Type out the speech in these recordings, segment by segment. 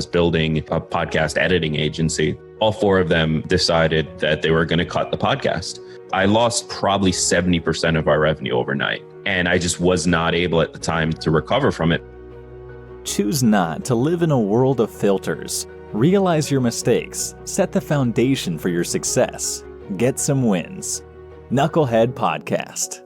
was building a podcast editing agency. All four of them decided that they were going to cut the podcast. I lost probably 70% of our revenue overnight, and I just was not able at the time to recover from it. Choose not to live in a world of filters. Realize your mistakes. Set the foundation for your success. Get some wins. Knucklehead Podcast.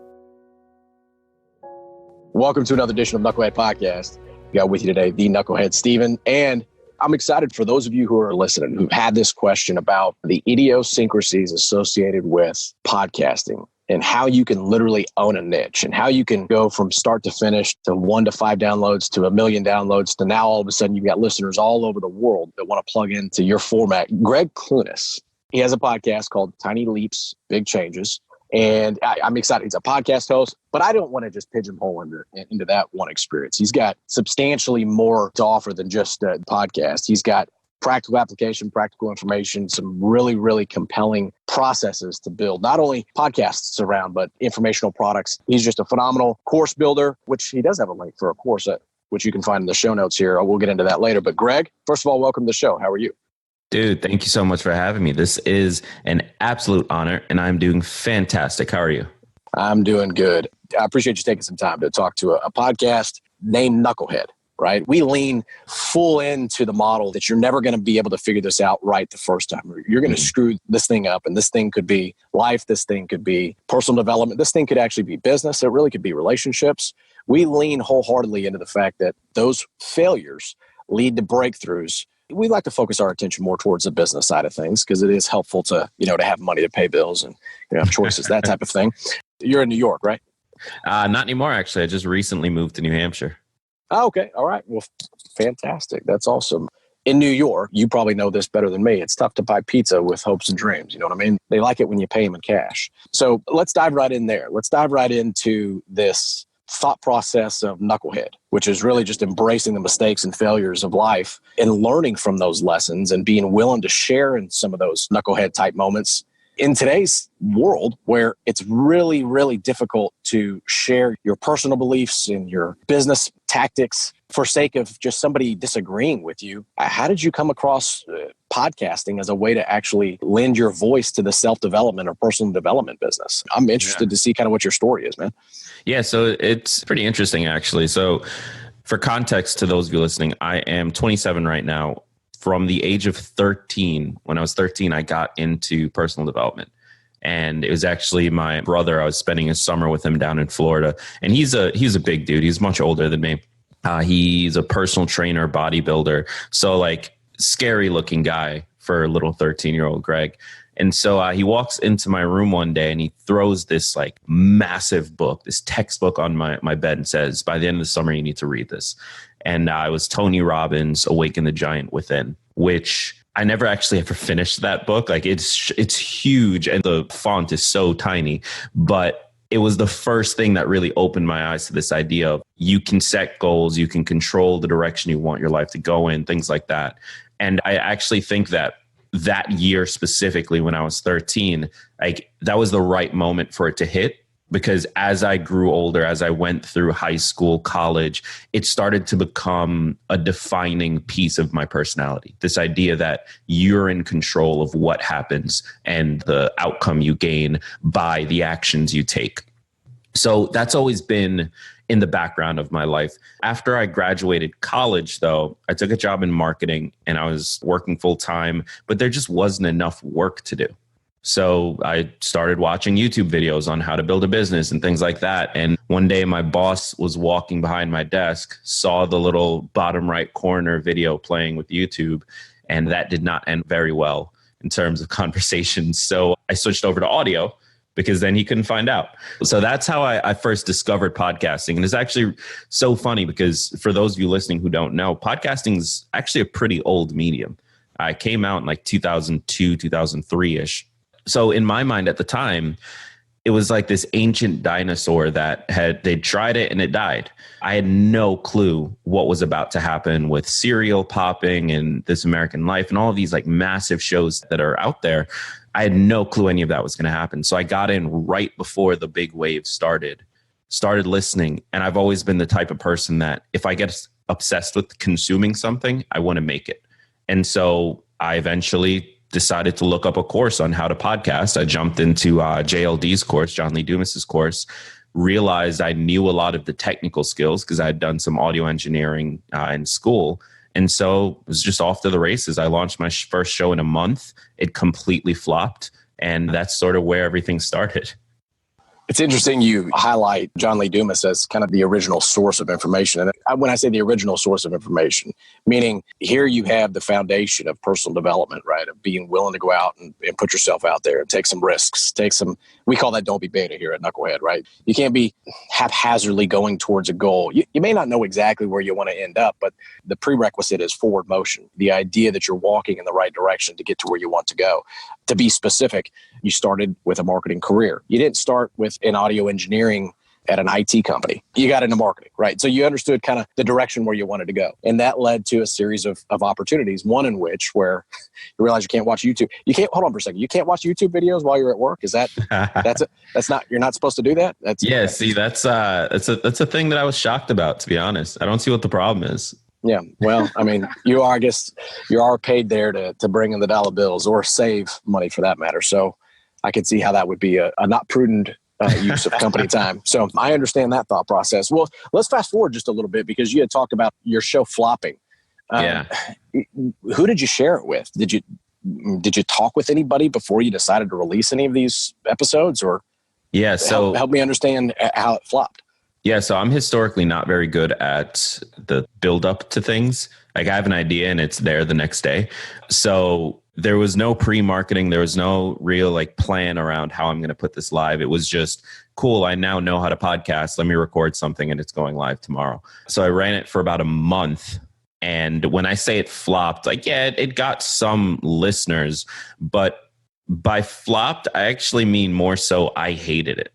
Welcome to another edition of Knucklehead Podcast. We got with you today the Knucklehead Steven, and I'm excited for those of you who are listening who've had this question about the idiosyncrasies associated with podcasting and how you can literally own a niche and how you can go from start to finish to 1 to 5 downloads to 1 million downloads to now all of a sudden you've got listeners all over the world that want to plug into your format. Gregg Clunis, he has a podcast called Tiny Leaps, Big Changes. And I'm excited. He's a podcast host, but I don't want to just pigeonhole into that one experience. He's got substantially more to offer than just a podcast. He's got practical application, practical information, some really, really compelling processes to build not only podcasts around, but informational products. He's just a phenomenal course builder, which he does have a link for a course which you can find in the show notes here. We'll get into that later. But Gregg, first of all, welcome to the show. How are you? Dude, thank you so much for having me. This is an absolute honor, and I'm doing fantastic. How are you? I'm doing good. I appreciate you taking some time to talk to a podcast named Knucklehead. Right? We lean full into the model that you're never going to be able to figure this out right the first time. You're going to screw this thing up, and this thing could be life. This thing could be personal development. This thing could actually be business. It really could be relationships. We lean wholeheartedly into the fact that those failures lead to breakthroughs. We like to focus our attention more towards the business side of things because it is helpful to, to have money to pay bills and have choices, that type of thing. You're in New York, right? Not anymore, actually. I just recently moved to New Hampshire. Oh, okay. All right. Well, fantastic. That's awesome. In New York, you probably know this better than me. It's tough to buy pizza with hopes and dreams. You know what I mean? They like it when you pay them in cash. So let's dive right in there. Let's dive right into this thought process of Knucklehead, which is really just embracing the mistakes and failures of life and learning from those lessons and being willing to share in some of those Knucklehead type moments. In today's world where it's really, really difficult to share your personal beliefs and your business tactics for sake of just somebody disagreeing with you, how did you come across podcasting as a way to actually lend your voice to the self-development or personal development business? I'm interested to see kind of what your story is, man. Yeah, so it's pretty interesting, actually. So for context to those of you listening, I am 27 right now. From the age of 13, when I was 13, I got into personal development. And it was actually my brother. I was spending a summer with him down in Florida. And he's a big dude. He's much older than me. He's a personal trainer, bodybuilder. So like scary looking guy for a little 13-year-old Gregg. And so he walks into my room one day and he throws this like massive book, this textbook on my bed and says, by the end of the summer, you need to read this. And it was Tony Robbins, Awaken the Giant Within, which I never actually ever finished that book. Like it's huge and the font is so tiny, but it was the first thing that really opened my eyes to this idea of you can set goals, you can control the direction you want your life to go in, things like that. And I actually think that year specifically when I was 13, like that was the right moment for it to hit. Because as I grew older, as I went through high school, college, it started to become a defining piece of my personality. This idea that you're in control of what happens and the outcome you gain by the actions you take. So that's always been in the background of my life. After I graduated college, though, I took a job in marketing and I was working full time, but there just wasn't enough work to do. So I started watching YouTube videos on how to build a business and things like that. And one day my boss was walking behind my desk, saw the little bottom right corner video playing with YouTube, and that did not end very well in terms of conversations. So I switched over to audio because then he couldn't find out. So that's how I first discovered podcasting. And it's actually so funny because for those of you listening who don't know, podcasting is actually a pretty old medium. I came out in like 2002, 2003-ish. So in my mind at the time, it was like this ancient dinosaur that they'd tried it and it died. I had no clue what was about to happen with Serial popping and This American Life and all of these like massive shows that are out there. I had no clue any of that was going to happen. So I got in right before the big wave started listening. And I've always been the type of person that if I get obsessed with consuming something, I want to make it. And so I eventually decided to look up a course on how to podcast. I jumped into JLD's course, John Lee Dumas's course, realized I knew a lot of the technical skills because I had done some audio engineering in school. And so it was just off to the races. I launched my first show in a month. It completely flopped. And that's sort of where everything started. It's interesting you highlight John Lee Dumas as kind of the original source of information. And when I say the original source of information, meaning here you have the foundation of personal development, right? Of being willing to go out and put yourself out there and take some risks, we call that don't be beta here at Knucklehead, right? You can't be haphazardly going towards a goal. You may not know exactly where you want to end up, but the prerequisite is forward motion. The idea that you're walking in the right direction to get to where you want to go. To be specific, you started with a marketing career. You didn't start with an audio engineering at an IT company. You got into marketing, right? So you understood kind of the direction where you wanted to go. And that led to a series of opportunities, one in which where you realize you can't watch YouTube. Hold on for a second. You can't watch YouTube videos while you're at work. Is that, you're not supposed to do that? See, that's a thing that I was shocked about, to be honest. I don't see what the problem is. Yeah. Well, I mean, you are paid there to bring in the dollar bills or save money for that matter. So I could see how that would be a not prudent use of company time. So I understand that thought process. Well, let's fast forward just a little bit because you had talked about your show flopping. Who did you share it with? Did you talk with anybody before you decided to release any of these episodes, or so help me understand how it flopped? Yeah, so I'm historically not very good at the build up to things. Like I have an idea and it's there the next day. So there was no pre-marketing. There was no real plan around how I'm going to put this live. It was just, cool, I now know how to podcast. Let me record something and it's going live tomorrow. So I ran it for about a month. And when I say it flopped, it got some listeners, but by flopped, I actually mean more so I hated it.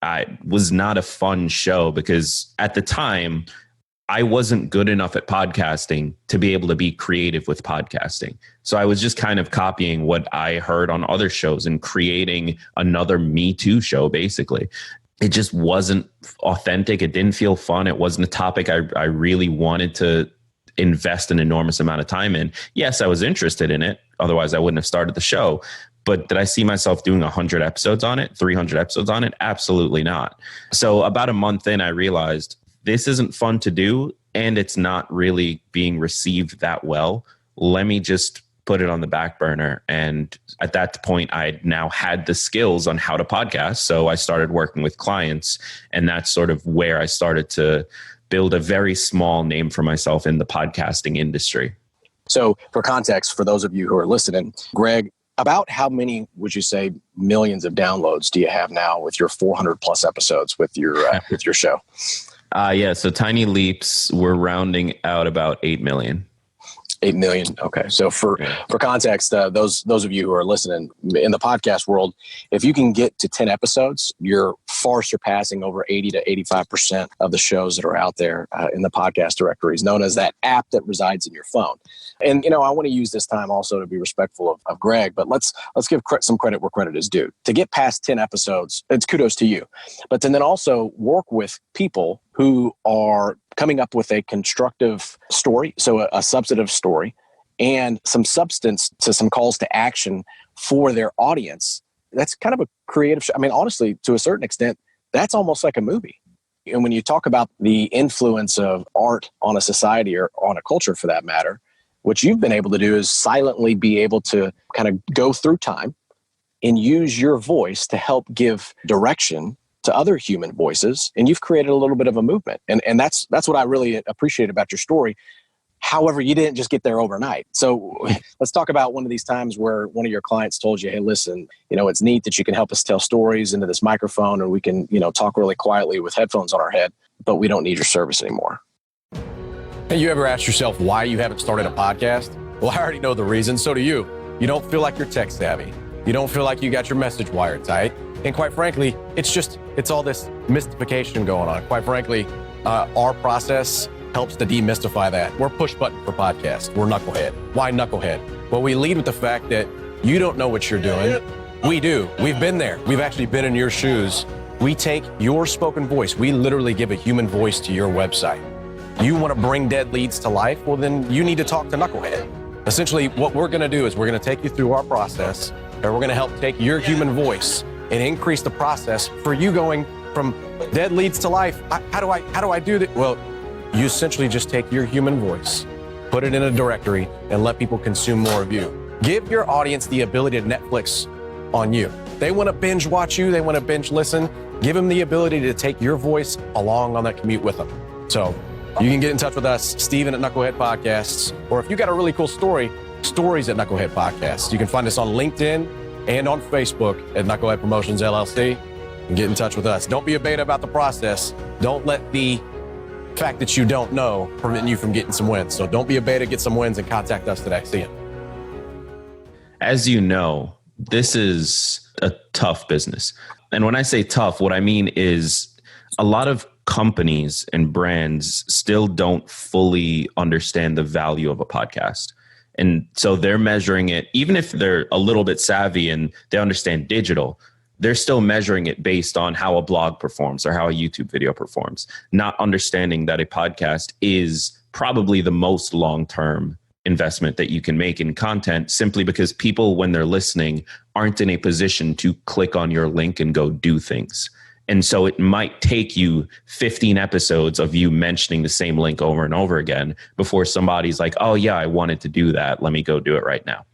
It was not a fun show because at the time I wasn't good enough at podcasting to be able to be creative with podcasting. So I was just kind of copying what I heard on other shows and creating another Me Too show, basically. It just wasn't authentic. It didn't feel fun. It wasn't a topic I really wanted to invest an enormous amount of time in. Yes, I was interested in it. Otherwise, I wouldn't have started the show. But did I see myself doing 100 episodes on it, 300 episodes on it? Absolutely not. So about a month in, I realized this isn't fun to do, and it's not really being received that well. Let me just put it on the back burner. And at that point, I now had the skills on how to podcast. So I started working with clients, and that's sort of where I started to build a very small name for myself in the podcasting industry. So for context, for those of you who are listening, Gregg, about how many would you say millions of downloads do you have now with your 400 plus episodes with your show? So Tiny Leaps, we're rounding out about 8 million. 8 million. Okay. So for context, those of you who are listening in the podcast world, if you can get to 10 episodes, you're far surpassing over 80 to 85% of the shows that are out there in the podcast directories, known as that app that resides in your phone. And, I want to use this time also to be respectful of Gregg, but let's give some credit where credit is due. To get past 10 episodes, it's kudos to you. But to then also work with people who are coming up with a constructive story, so a substantive story, and some substance to some calls to action for their audience. That's kind of a creative show. I mean, honestly, to a certain extent, that's almost like a movie. And when you talk about the influence of art on a society or on a culture for that matter, what you've been able to do is silently be able to kind of go through time and use your voice to help give direction to other human voices, and you've created a little bit of a movement. And that's what I really appreciate about your story. However, you didn't just get there overnight. So let's talk about one of these times where one of your clients told you, hey, listen, it's neat that you can help us tell stories into this microphone, and we can, talk really quietly with headphones on our head, but we don't need your service anymore. Hey, you ever asked yourself why you haven't started a podcast? Well, I already know the reason. So do you. You don't feel like you're tech savvy. You don't feel like you got your message wired tight. And quite frankly, it's all this mystification going on. Quite frankly, our process helps to demystify that. We're push button for podcasts. We're Knucklehead. Why Knucklehead? Well, we lead with the fact that you don't know what you're doing. We do. We've been there. We've actually been in your shoes. We take your spoken voice. We literally give a human voice to your website. You want to bring dead leads to life? Well, then you need to talk to Knucklehead. Essentially, what we're going to do is we're going to take you through our process, and we're going to help take your human voice and increase the process for you going from dead leads to life. How do I do that? Well, you essentially just take your human voice, put it in a directory, and let people consume more of you. Give your audience the ability to Netflix on you. They want to binge watch you. They want to binge listen. Give them the ability to take your voice along on that commute with them. So you can get in touch with us, Steven at Knucklehead Podcasts, or if you got a really cool story, Stories at Knucklehead Podcasts. You can find us on LinkedIn and on Facebook at Knucklehead Promotions LLC, and get in touch with us. Don't be a beta about the process. Don't let the fact that you don't know prevent you from getting some wins. So don't be a beta, get some wins, and contact us today. See you. As you know, this is a tough business. And when I say tough, what I mean is a lot of companies and brands still don't fully understand the value of a podcast. And so they're measuring it, even if they're a little bit savvy and they understand digital, they're still measuring it based on how a blog performs or how a YouTube video performs, not understanding that a podcast is probably the most long-term investment that you can make in content, simply because people, when they're listening, aren't in a position to click on your link and go do things. And so it might take you 15 episodes of you mentioning the same link over and over again before somebody's like, oh yeah, I wanted to do that. Let me go do it right now.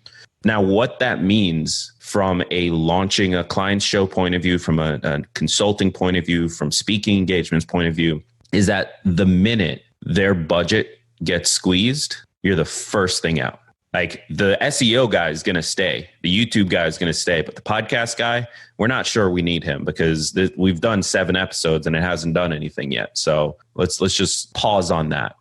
Now, what that means from a launching a client show point of view, from a consulting point of view, from speaking engagements point of view, is that the minute their budget gets squeezed, you're the first thing out. Like the SEO guy is going to stay. The YouTube guy is going to stay. But the podcast guy, we're not sure we need him because we've done 7 episodes and it hasn't done anything yet. So let's just pause on that.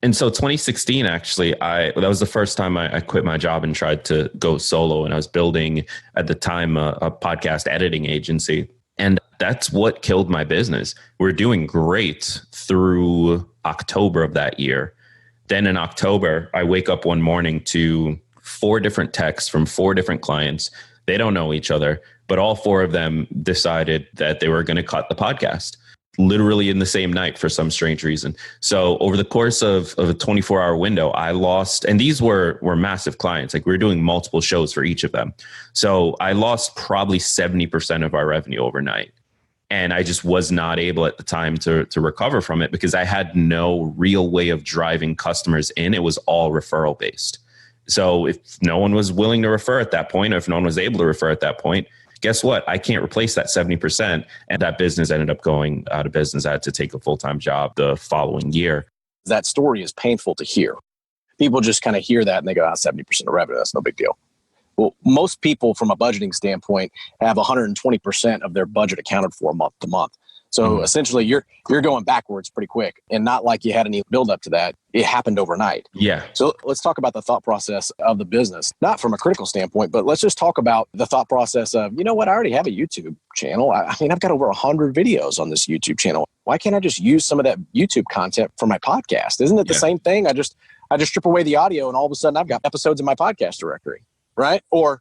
And so 2016, actually, that was the first time I quit my job and tried to go solo. And I was building, at the time, a podcast editing agency. And that's what killed my business. We're doing great through October of that year. Then in October, I wake up one morning to 4 different texts from 4 different clients. They don't know each other, but all 4 of them decided that they were going to cut the podcast, literally in the same night for some strange reason. So over the course of a 24-hour window, I lost, and these were massive clients. Like we were doing multiple shows for each of them. So I lost probably 70% of our revenue overnight. And I just was not able at the time to recover from it because I had no real way of driving customers in. It was all referral based. So if no one was willing to refer at that point, or if no one was able to refer at that point, guess what? I can't replace that 70%. And that business ended up going out of business. I had to take a full-time job the following year. That story is painful to hear. People just kind of hear that and they go, 70% of revenue, that's no big deal. Well, most people from a budgeting standpoint have 120% of their budget accounted for month to month. So essentially you're going backwards pretty quick, and not like you had any build up to that. It happened overnight. Yeah. So let's talk about the thought process of the business, not from a critical standpoint, but let's just talk about the thought process of, you know what, I already have a YouTube channel. I mean, I've got over 100 videos on this YouTube channel. Why can't I just use some of that YouTube content for my podcast? Isn't it the same thing? I just strip away the audio and all of a sudden I've got episodes in my podcast directory. Right? Or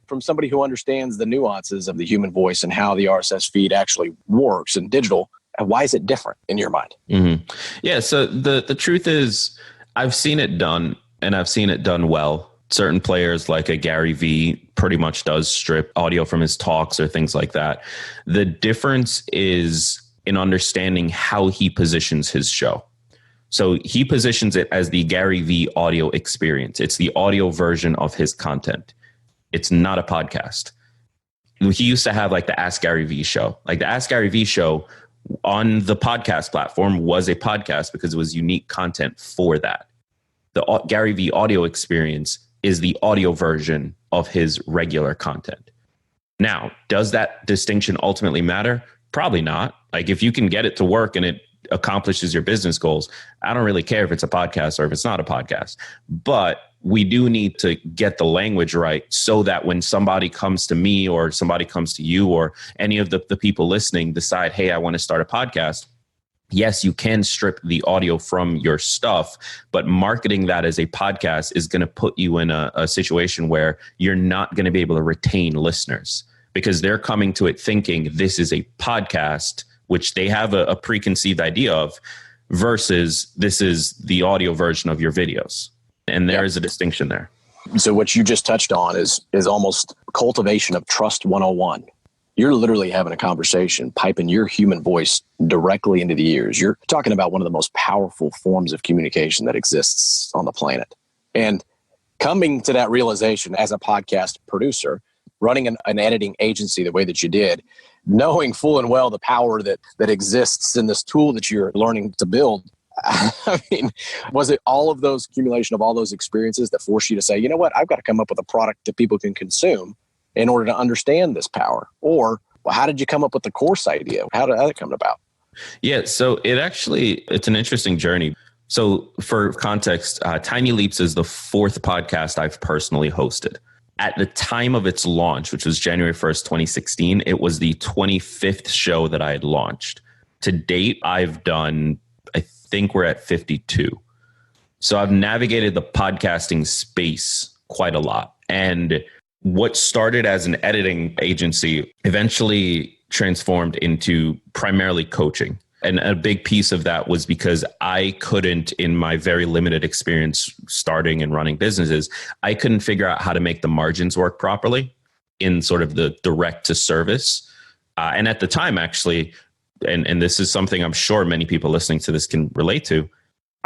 from somebody who understands the nuances of the human voice and how the RSS feed actually works in digital. Why is it different in your mind? Mm-hmm. Yeah. So the truth is, I've seen it done, and I've seen it done well. Certain players like a Gary Vee pretty much does strip audio from his talks or things like that. The difference is in understanding how he positions his show. So he positions it as the Gary Vee audio experience. It's the audio version of his content. It's not a podcast. He used to have like the Ask Gary Vee show. Like the Ask Gary Vee show on the podcast platform was a podcast because it was unique content for that. The Gary Vee audio experience is the audio version of his regular content. Now, does that distinction ultimately matter? Probably not. Like if you can get it to work and it accomplishes your business goals, I don't really care if it's a podcast or if it's not a podcast. But we do need to get the language right so that when somebody comes to me or somebody comes to you or any of the people listening decide, hey, I want to start a podcast. Yes, you can strip the audio from your stuff, but marketing that as a podcast is going to put you in a situation where you're not going to be able to retain listeners because they're coming to it thinking this is a podcast, which they have a preconceived idea of, versus this is the audio version of your videos. And there is a distinction there. So what you just touched on is almost cultivation of trust 101. You're literally having a conversation, piping your human voice directly into the ears. You're talking about one of the most powerful forms of communication that exists on the planet. And coming to that realization as a podcast producer, running an editing agency the way that you did, knowing full and well the power that exists in this tool that you're learning to build, I mean, was it all of those accumulation of all those experiences that forced you to say, you know what, I've got to come up with a product that people can consume in order to understand this power? Or how did you come up with the course idea? How did that come about? Yeah, so it's an interesting journey. So for context, Tiny Leaps is the fourth podcast I've personally hosted. At the time of its launch, which was January 1st, 2016, it was the 25th show that I had launched. To date, I've done, I think we're at 52. So I've navigated the podcasting space quite a lot. And what started as an editing agency eventually transformed into primarily coaching. And a big piece of that was because I couldn't, in my very limited experience starting and running businesses, I couldn't figure out how to make the margins work properly in sort of the direct to service. And at the time, actually, and this is something I'm sure many people listening to this can relate to,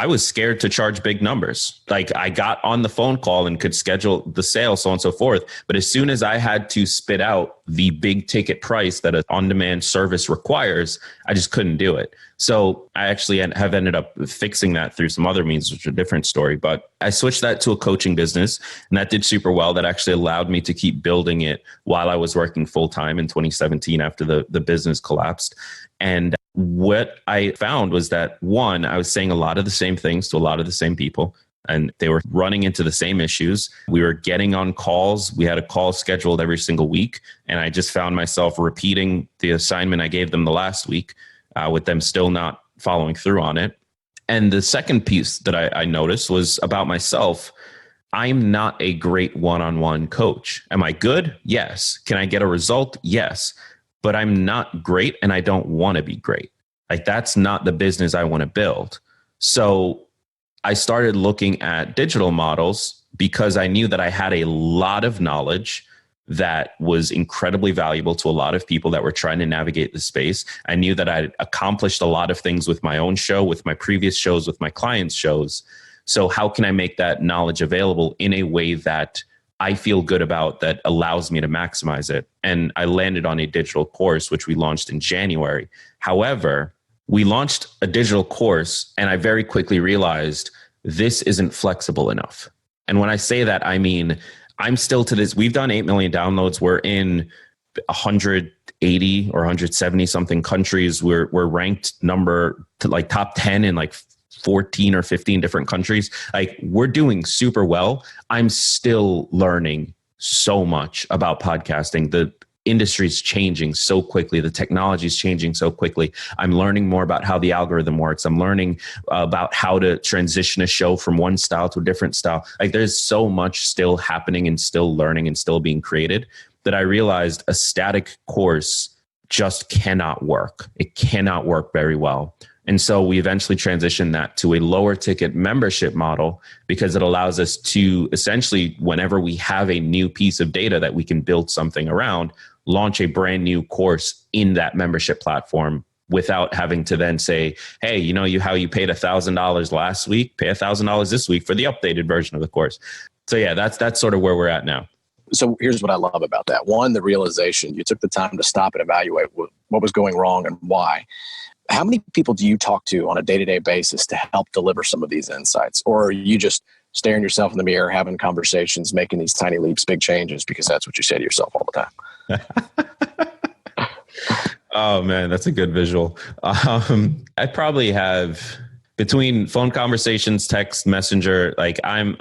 I was scared to charge big numbers. Like I got on the phone call and could schedule the sale, so on and so forth. But as soon as I had to spit out the big ticket price that an on-demand service requires, I just couldn't do it. So I actually have ended up fixing that through some other means, which is a different story. But I switched that to a coaching business, and that did super well. That actually allowed me to keep building it while I was working full-time in 2017 after the business collapsed. And what I found was that, one, I was saying a lot of the same things to a lot of the same people, and they were running into the same issues. We were getting on calls. We had a call scheduled every single week, and I just found myself repeating the assignment I gave them the last week with them still not following through on it. And the second piece that I noticed was about myself. I'm not a great one-on-one coach. Am I good? Yes. Can I get a result? Yes. But I'm not great, and I don't want to be great. Like that's not the business I want to build. So I started looking at digital models because I knew that I had a lot of knowledge that was incredibly valuable to a lot of people that were trying to navigate the space. I knew that I'd accomplished a lot of things with my own show, with my previous shows, with my clients' shows. So how can I make that knowledge available in a way that I feel good about, that allows me to maximize it? And I landed on a digital course, which we launched in January. However, we launched a digital course and I very quickly realized this isn't flexible enough. And when I say that, I mean, I'm still to this, we've done 8 million downloads. We're in 180 or 170 something countries. We're ranked number to like top 10 in like 14 or 15 different countries. Like we're doing super well. I'm still learning so much about podcasting. The industry's changing so quickly. The technology is changing so quickly. I'm learning more about how the algorithm works. I'm learning about how to transition a show from one style to a different style. Like there's so much still happening and still learning and still being created that I realized a static course just cannot work. It cannot work very well. And so we eventually transitioned that to a lower ticket membership model because it allows us to essentially, whenever we have a new piece of data that we can build something around, launch a brand new course in that membership platform without having to then say, hey, you know, how you paid $1,000 last week, pay $1,000 this week for the updated version of the course. So yeah, that's sort of where we're at now. So here's what I love about that. One, the realization, you took the time to stop and evaluate what was going wrong and why. How many people do you talk to on a day-to-day basis to help deliver some of these insights? Or are you just staring yourself in the mirror, having conversations, making these tiny leaps, big changes, because that's what you say to yourself all the time? Oh man, that's a good visual. I probably have, between phone conversations, text, messenger, like I'm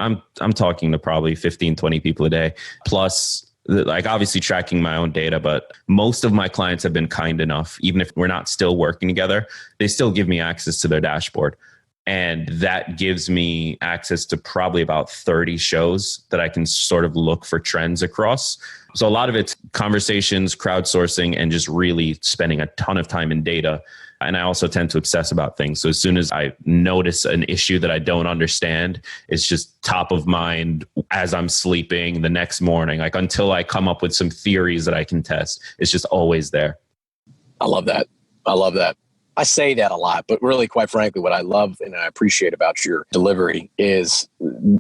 talking to probably 15, 20 people a day, plus like obviously tracking my own data, but most of my clients have been kind enough, even if we're not still working together, they still give me access to their dashboard. And that gives me access to probably about 30 shows that I can sort of look for trends across. So a lot of it's conversations, crowdsourcing, and just really spending a ton of time in data And I also tend to obsess about things. So as soon as I notice an issue that I don't understand, it's just top of mind as I'm sleeping the next morning, like until I come up with some theories that I can test. It's just always there. I love that. I love that. I say that a lot, but really, quite frankly, what I love and I appreciate about your delivery is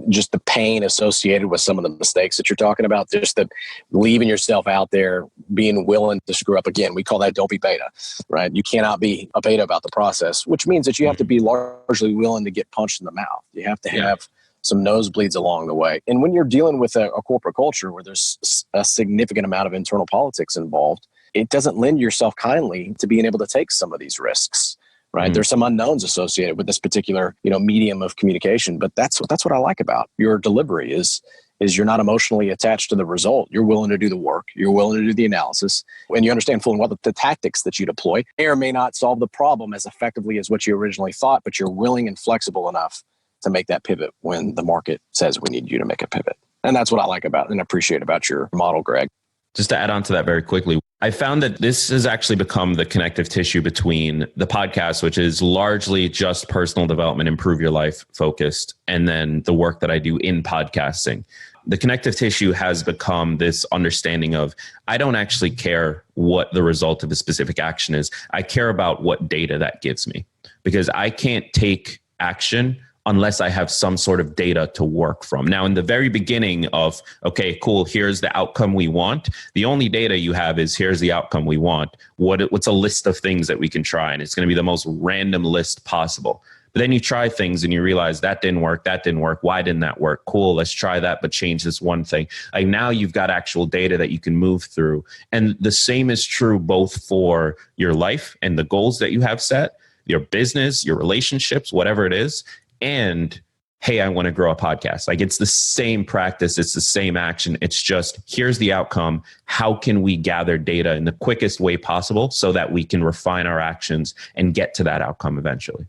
just the pain associated with some of the mistakes that you're talking about, just the leaving yourself out there, being willing to screw up again. We call that don't be beta, right? You cannot be a beta about the process, which means that you have to be largely willing to get punched in the mouth. You have to have some nosebleeds along the way. And when you're dealing with a corporate culture where there's a significant amount of internal politics involved, it doesn't lend yourself kindly to being able to take some of these risks, right? There's some unknowns associated with this particular, medium of communication, but that's what I like about your delivery is you're not emotionally attached to the result. You're willing to do the work. You're willing to do the analysis, and you understand full and well that the tactics that you deploy may or may not solve the problem as effectively as what you originally thought, but you're willing and flexible enough to make that pivot when the market says we need you to make a pivot. And that's what I like about and appreciate about your model, Greg. Just to add on to that very quickly, I found that this has actually become the connective tissue between the podcast, which is largely just personal development, improve your life focused, and then the work that I do in podcasting. The connective tissue has become this understanding of, I don't actually care what the result of a specific action is. I care about what data that gives me, because I can't take action unless I have some sort of data to work from. Now, in the very beginning of, okay, cool, here's the outcome we want. The only data you have is here's the outcome we want. What's a list of things that we can try? And it's going to be the most random list possible. But then you try things and you realize that didn't work. Why didn't that work? Cool, let's try that, but change this one thing. Like now you've got actual data that you can move through. And the same is true both for your life and the goals that you have set, your business, your relationships, whatever it is. And hey, I want to grow a podcast. Like it's the same practice. It's the same action. It's just, here's the outcome. How can we gather data in the quickest way possible so that we can refine our actions and get to that outcome eventually?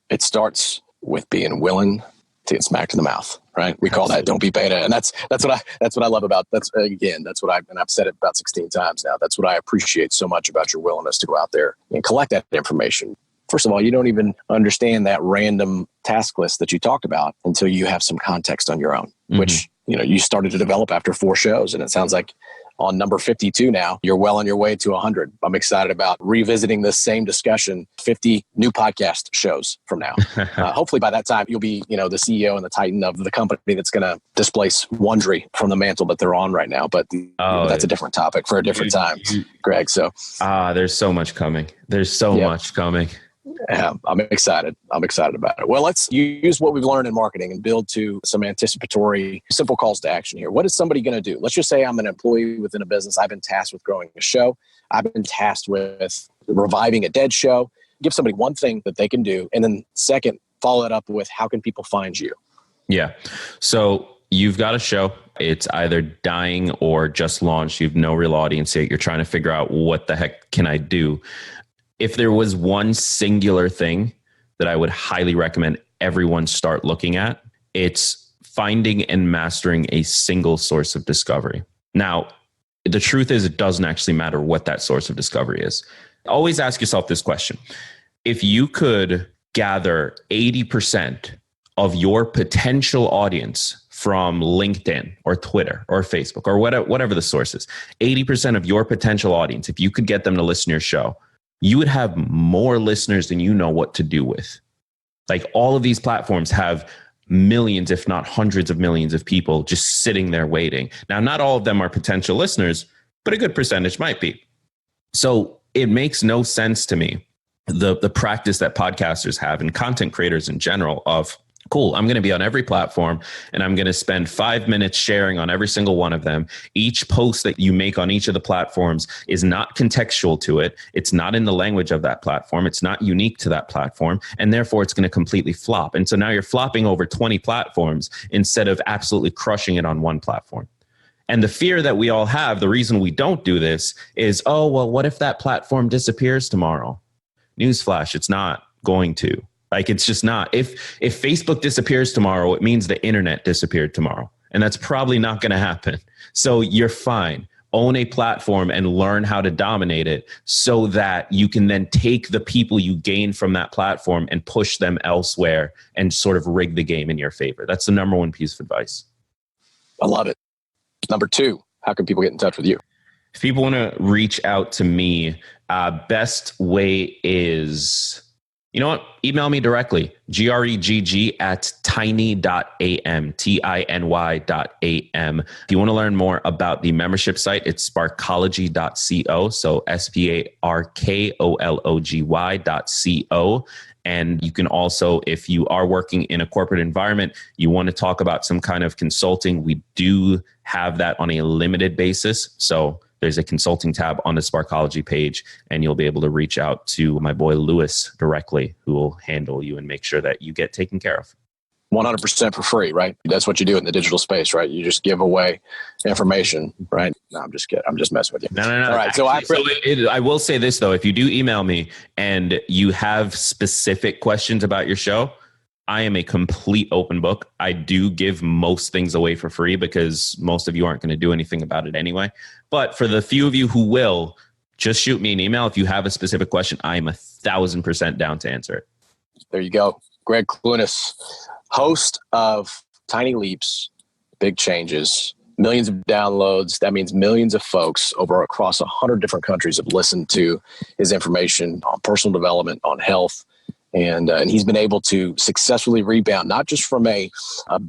It starts with being willing to get smacked in the mouth, right? We call that don't be beta. And that's what I love about, and I've said it about 16 times now. That's what I appreciate so much about your willingness to go out there and collect that information. First of all, you don't even understand that random task list that you talked about until you have some context on your own, which, you started to develop after 4 shows. And it sounds like on number 52 now, you're well on your way to 100. I'm excited about revisiting this same discussion, 50 new podcast shows from now. Hopefully by that time, you'll be, the CEO and the titan of the company that's going to displace Wondery from the mantle that they're on right now. But that's a different topic for a different time, Greg. So there's so much coming. There's so much coming. Yeah, I'm excited. About it. Well, let's use what we've learned in marketing and build to some anticipatory, simple calls to action here. What is somebody going to do? Let's just say I'm an employee within a business. I've been tasked with growing a show. I've been tasked with reviving a dead show. Give somebody one thing that they can do. And then second, follow it up with how can people find you? Yeah. So you've got a show. It's either dying or just launched. You have no real audience yet. You're trying to figure out what the heck can I do? If there was one singular thing that I would highly recommend everyone start looking at, it's finding and mastering a single source of discovery. Now, the truth is it doesn't actually matter what that source of discovery is. Always ask yourself this question. If you could gather 80% of your potential audience from LinkedIn or Twitter or Facebook or whatever the source is, 80% of your potential audience, if you could get them to listen to your show, you would have more listeners than you know what to do with. Like all of these platforms have millions, if not hundreds of millions of people just sitting there waiting. Now, not all of them are potential listeners, but a good percentage might be. So it makes no sense to me, the practice that podcasters have and content creators in general of, cool, I'm going to be on every platform and I'm going to spend 5 minutes sharing on every single one of them. Each post that you make on each of the platforms is not contextual to it. It's not in the language of that platform. It's not unique to that platform. And therefore, it's going to completely flop. And so now you're flopping over 20 platforms instead of absolutely crushing it on one platform. And the fear that we all have, the reason we don't do this is, oh, well, what if that platform disappears tomorrow? Newsflash, it's not going to. Like, it's just not. If Facebook disappears tomorrow, it means the internet disappeared tomorrow. And that's probably not going to happen. So you're fine. own a platform and learn how to dominate it so that you can then take the people you gain from that platform and push them elsewhere and sort of rig the game in your favor. That's the number one piece of advice. I love it. Number 2, how can people get in touch with you? If people want to reach out to me, best way is, you know what? Email me directly, gregg@tiny.am, tiny.am. If you want to learn more about the membership site, it's sparkology.co. So sparkology.co. And you can also, if you are working in a corporate environment, you want to talk about some kind of consulting, we do have that on a limited basis. So there's a consulting tab on the Sparkology page, and you'll be able to reach out to my boy Lewis directly, who will handle you and make sure that you get taken care of. 100% for free, right? That's what you do in the digital space, right? You just give away information, right? No, I'm just kidding. I'm just messing with you. No. All right. Actually, I will say this, though. If you do email me and you have specific questions about your show, I am a complete open book. I do give most things away for free because most of you aren't going to do anything about it anyway. But for the few of you who will, just shoot me an email. If you have a specific question, I am 1,000% down to answer it. There you go. Gregg Clunis, host of Tiny Leaps, Big Changes, millions of downloads. That means millions of folks across 100 different countries have listened to his information on personal development, on health. And he's been able to successfully rebound, not just from a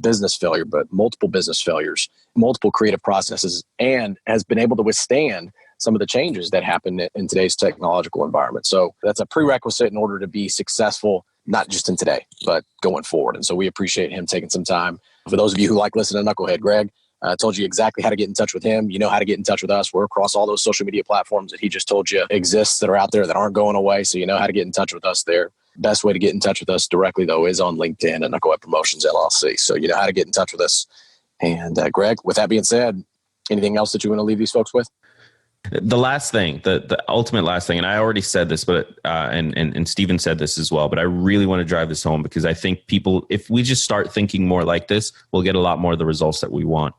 business failure, but multiple business failures, multiple creative processes, and has been able to withstand some of the changes that happen in today's technological environment. So that's a prerequisite in order to be successful, not just in today, but going forward. And so we appreciate him taking some time. For those of you who like listening to Knucklehead, Gregg told you exactly how to get in touch with him. You know how to get in touch with us. We're across all those social media platforms that he just told you exist, that are out there, that aren't going away. So you know how to get in touch with us there. Best way to get in touch with us directly, though, is on LinkedIn and Knucklehead Promotions LLC. So you know how to get in touch with us. And Gregg, with that being said, anything else that you want to leave these folks with? The last thing, the ultimate last thing, and I already said this, but and Steven said this as well, but I really want to drive this home because I think people, if we just start thinking more like this, we'll get a lot more of the results that we want.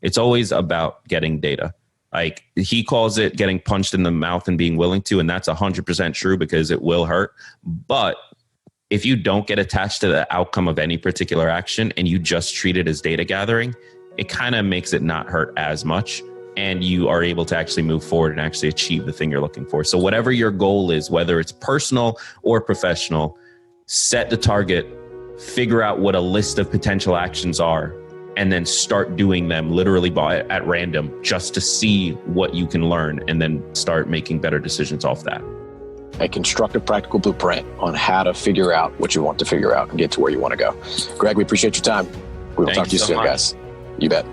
It's always about getting data. Like he calls it getting punched in the mouth and being willing to, and that's 100% true because it will hurt. But if you don't get attached to the outcome of any particular action and you just treat it as data gathering, it kind of makes it not hurt as much. And you are able to actually move forward and actually achieve the thing you're looking for. So whatever your goal is, whether it's personal or professional, set the target, figure out what a list of potential actions are, and then start doing them literally at random just to see what you can learn and then start making better decisions off that. A constructive, practical blueprint on how to figure out what you want to figure out and get to where you want to go. Gregg, we appreciate your time. We will talk to you soon, guys. You bet.